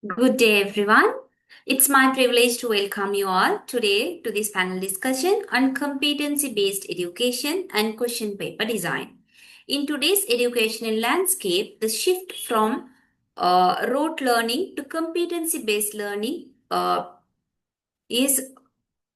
Good day, everyone. It's my privilege to welcome you all today to this panel discussion on competency based education and question paper design. In today's educational landscape, the shift from rote learning to competency based learning is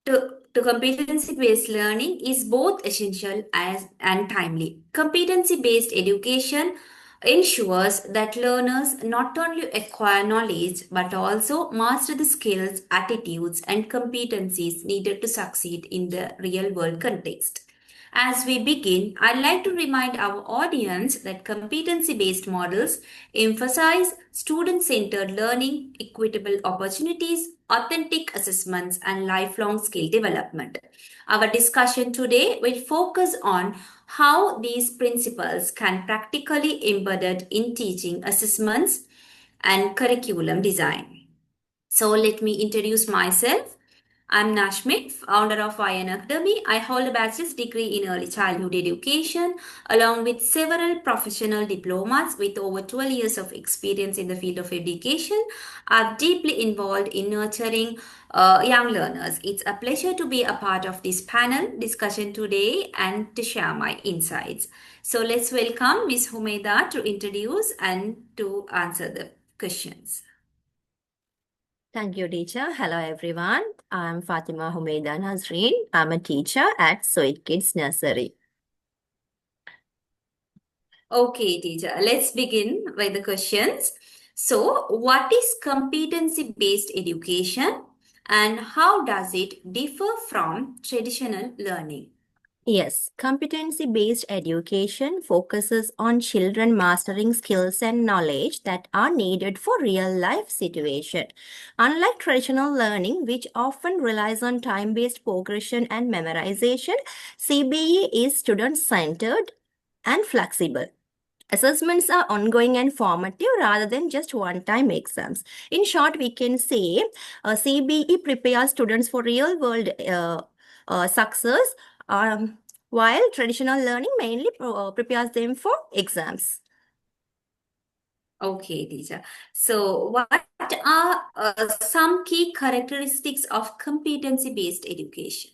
to competency-based learning is both essential and timely. Competency-based education ensures that learners not only acquire knowledge but also master the skills, attitudes, and competencies needed to succeed in the real-world context. As we begin, I'd like to remind our audience that competency based models emphasize student centered learning, equitable opportunities, authentic assessments, and lifelong skill development. Our discussion today will focus on how these principles can practically be embedded in teaching assessments and curriculum design. So, let me introduce myself. I'm Nashmit, founder of YN Academy. I hold a bachelor's degree in early childhood education, along with several professional diplomas with over 12 years of experience in the field of education. I'm deeply involved in nurturing young learners. It's a pleasure to be a part of this panel discussion today and to share my insights. So let's welcome Ms. Humeida to introduce and to answer the questions. Thank you, teacher. Hello, everyone. I'm Fatima Humeida Nazreen. I'm a teacher at Sweet Kids Nursery. Okay, teacher, let's begin with the questions. So, what is competency-based education and how does it differ from traditional learning? Yes, competency-based education focuses on children mastering skills and knowledge that are needed for real-life situation. Unlike traditional learning, which often relies on time-based progression and memorization, CBE is student-centered and flexible. Assessments are ongoing and formative rather than just one-time exams. In short, we can say CBE prepares students for real-world success, while traditional learning mainly prepares them for exams. Okay, teacher. So, what are some key characteristics of competency-based education?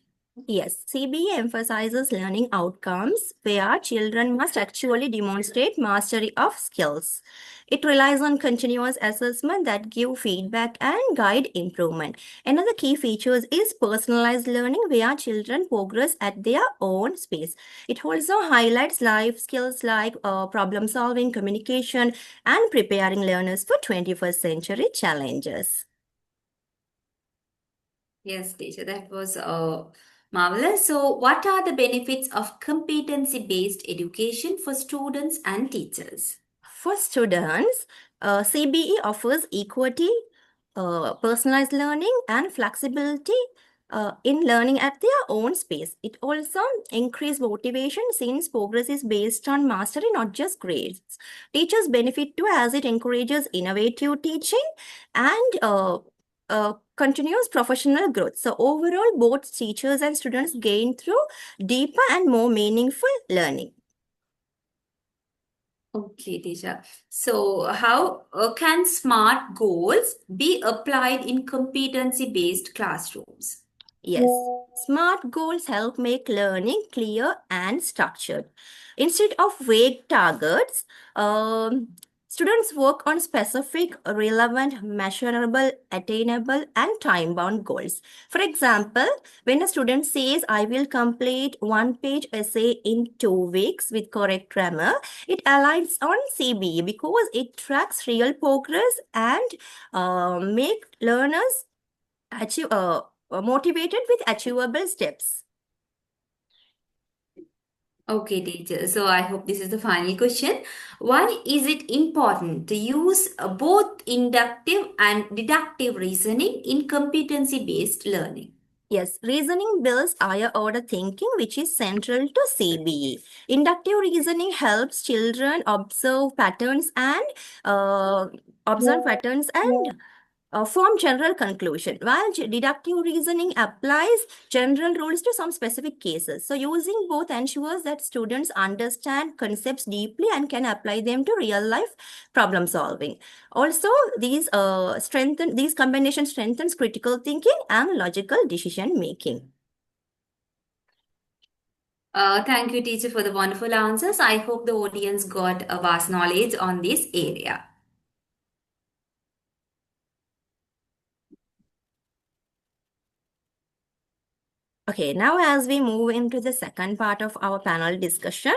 Yes, CBE emphasizes learning outcomes where children must actually demonstrate mastery of skills. It relies on continuous assessment that give feedback and guide improvement. Another key feature is personalized learning where children progress at their own pace. It also highlights life skills like problem solving, communication, and preparing learners for 21st century challenges. Yes, teacher, that was marvelous. So, what are the benefits of competency-based education for students and teachers? For students, CBE offers equity, personalized learning, and flexibility in learning at their own pace. It also increases motivation since progress is based on mastery, not just grades. Teachers benefit too as it encourages innovative teaching and continuous professional growth. So overall, both teachers and students gain through deeper and more meaningful learning. Okay, teacher. So, how can SMART goals be applied in competency-based classrooms? Yes, SMART goals help make learning clear and structured. Instead of vague targets, students work on specific, relevant, measurable, attainable, and time bound goals. For example, when a student says, I will complete 1-page essay in 2 weeks with correct grammar, it aligns on CBE because it tracks real progress and make learners motivated with achievable steps. Okay, teacher. So, I hope this is the final question. Why is it important to use both inductive and deductive reasoning in competency-based learning? Yes, reasoning builds higher order thinking, which is central to CBE. Inductive reasoning helps children observe patterns and form general conclusion, while deductive reasoning applies general rules to some specific cases. So using both ensures that students understand concepts deeply and can apply them to real life problem solving. Also, these combinations strengthens critical thinking and logical decision making. Thank you, teacher, for the wonderful answers. I hope the audience got a vast knowledge on this area. Okay, now as we move into the second part of our panel discussion,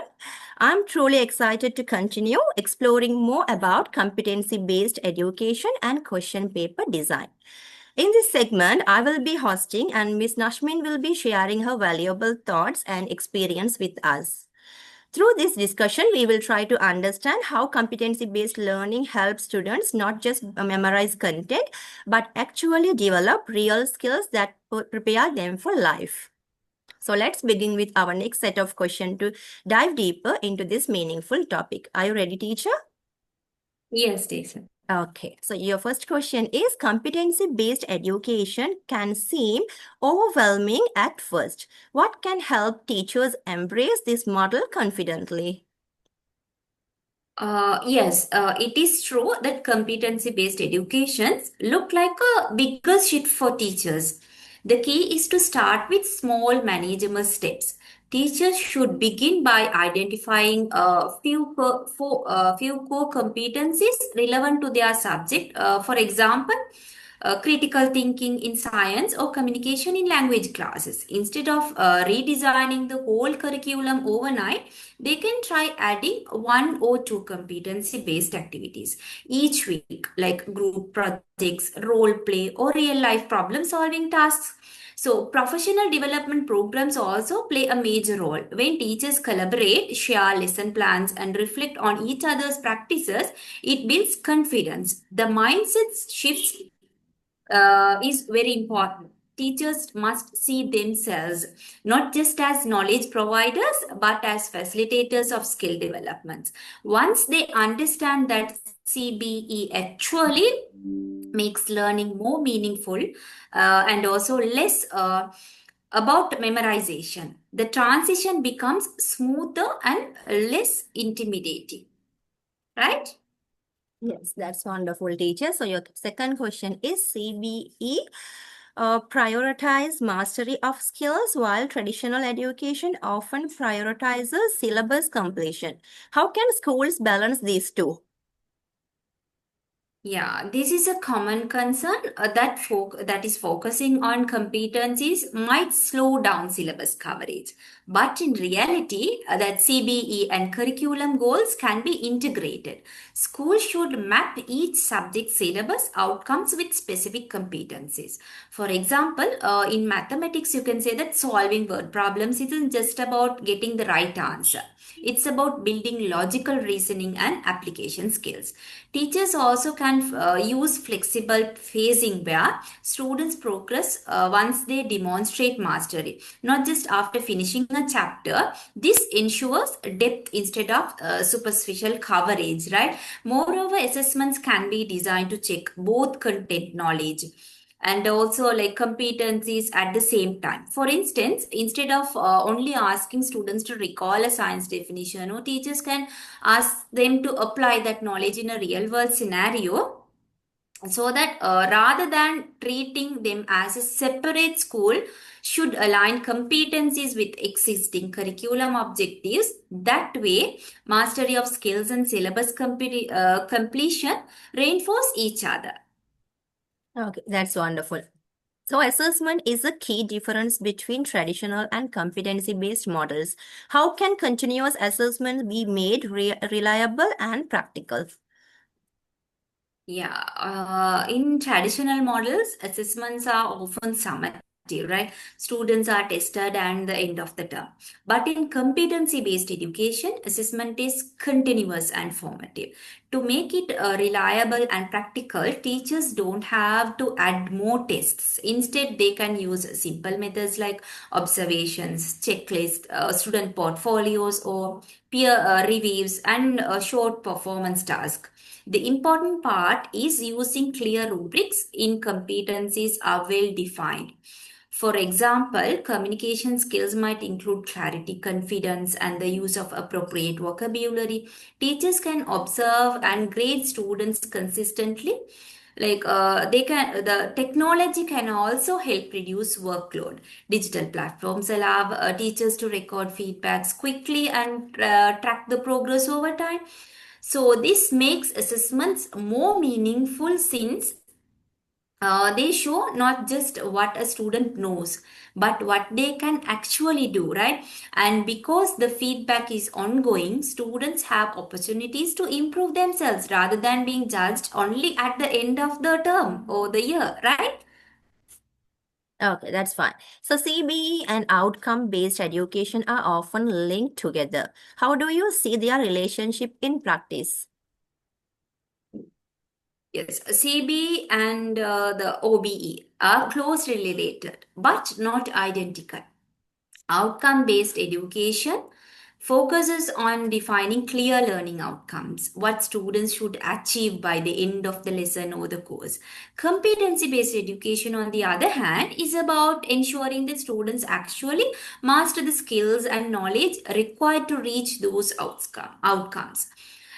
I'm truly excited to continue exploring more about competency-based education and question paper design. In this segment, I will be hosting and Ms. Nashmin will be sharing her valuable thoughts and experience with us. Through this discussion, we will try to understand how competency-based learning helps students not just memorize content, but actually develop real skills that prepare them for life. So let's begin with our next set of questions to dive deeper into this meaningful topic. Are you ready, teacher? Yes, teacher. Okay, so your first question is competency-based education can seem overwhelming at first. What can help teachers embrace this model confidently? Yes, it is true that competency-based educations look like a bigger shift for teachers. The key is to start with small manageable steps. Teachers should begin by identifying few core competencies relevant to their subject. For example, critical thinking in science or communication in language classes. Instead of redesigning the whole curriculum overnight, they can try adding one or two competency based activities each week, like group projects, role play, or real life problem solving tasks. So, professional development programs also play a major role. When teachers collaborate, share lesson plans, and reflect on each other's practices, it builds confidence. The mindset shifts is very important. Teachers must see themselves not just as knowledge providers but as facilitators of skill development. Once they understand that CBE actually makes learning more meaningful and also less about memorization, the transition becomes smoother and less intimidating. Right? Yes, that's wonderful, teacher. So your second question is CBE prioritize mastery of skills while traditional education often prioritizes syllabus completion. How can schools balance these two? Yeah, this is a common concern that is focusing on competencies might slow down syllabus coverage. But in reality, that CBE and curriculum goals can be integrated. Schools should map each subject syllabus outcomes with specific competencies. For example, in mathematics, you can say that solving word problems isn't just about getting the right answer. It's about building logical reasoning and application skills. Teachers also can use flexible phasing where students progress once they demonstrate mastery, not just after finishing a chapter. This ensures depth instead of superficial coverage, right? Moreover, assessments can be designed to check both content knowledge and also like competencies at the same time. For instance, instead of only asking students to recall a science definition, or teachers can ask them to apply that knowledge in a real world scenario, so that rather than treating them as a separate school should align competencies with existing curriculum objectives. That way, mastery of skills and syllabus completion reinforce each other. Okay, that's wonderful. So assessment is a key difference between traditional and competency-based models. How can continuous assessment be made reliable and practical? Yeah, in traditional models, assessments are often summative, right? Students are tested at the end of the term. But in competency based education, assessment is continuous and formative. To make it reliable and practical, teachers don't have to add more tests. Instead, they can use simple methods like observations, checklists, student portfolios, or peer reviews, and short performance tasks. The important part is using clear rubrics in competencies are well defined. For example, communication skills might include clarity, confidence, and the use of appropriate vocabulary. Teachers can observe and grade students consistently. The technology can also help reduce workload. Digital platforms allow teachers to record feedbacks quickly and track the progress over time. So this makes assessments more meaningful since they show not just what a student knows, but what they can actually do, right? And because the feedback is ongoing, students have opportunities to improve themselves rather than being judged only at the end of the term or the year, right? Okay, that's fine. So CBE and outcome-based education are often linked together. How do you see their relationship in practice? Yes, CB and the OBE are closely related, but not identical. Outcome based education focuses on defining clear learning outcomes, what students should achieve by the end of the lesson or the course. Competency based education, on the other hand, is about ensuring that students actually master the skills and knowledge required to reach those outcomes.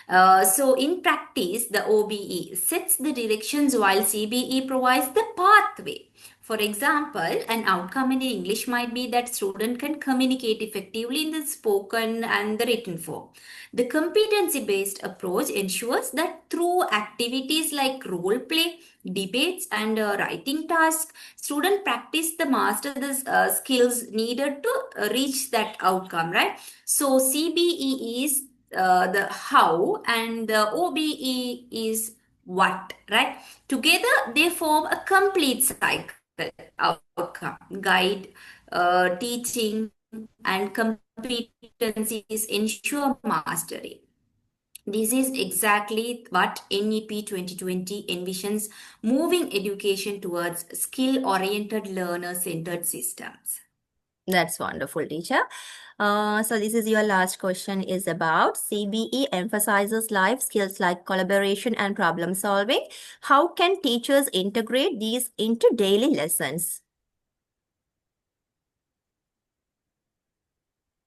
So, in practice, the OBE sets the directions while CBE provides the pathway. For example, an outcome in English might be that student can communicate effectively in the spoken and the written form. The competency-based approach ensures that through activities like role play, debates, and writing tasks, student practice the master the skills needed to reach that outcome. Right. So CBE is the how and the OBE is what, right? Together they form a complete cycle outcome, guide, teaching, and competencies ensure mastery. This is exactly what NEP 2020 envisions moving education towards skill oriented learner centered systems. That's wonderful, teacher. So this is your last question is about CBE emphasizes life skills like collaboration and problem solving. How can teachers integrate these into daily lessons?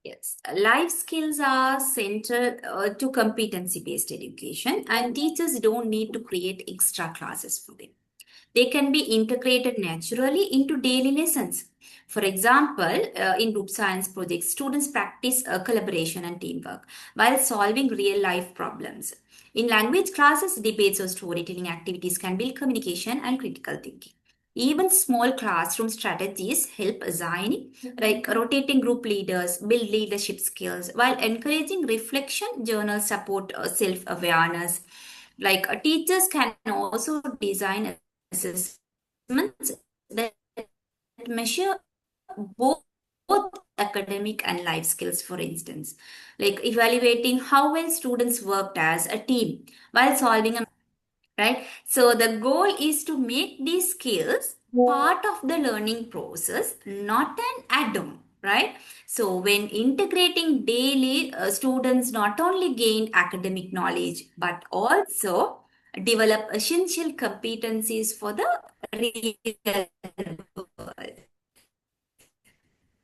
Yes, life skills are central to competency based education, and teachers don't need to create extra classes for them. They can be integrated naturally into daily lessons. For example, in group science projects, students practice collaboration and teamwork while solving real life problems. In language classes, debates or storytelling activities can build communication and critical thinking. Even small classroom strategies help assigning, like rotating group leaders, build leadership skills, while encouraging reflection, journals support self awareness. Teachers can also design assessments that measure both academic and life skills, for instance, like evaluating how well students worked as a team while solving a right. So the goal is to make these skills part of the learning process, not an add-on, right? So when integrating daily, students not only gain academic knowledge but also develop essential competencies for the real world.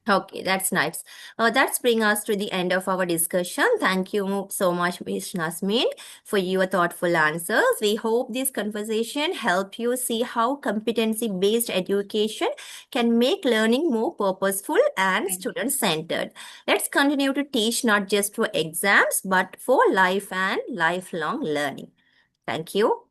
Okay, that's nice. That's bring us to the end of our discussion. Thank you so much, Ms. Nasmin, for your thoughtful answers. We hope this conversation helped you see how competency-based education can make learning more purposeful and Thank you. student-centered. Let's continue to teach not just for exams, but for life and lifelong learning. Thank you.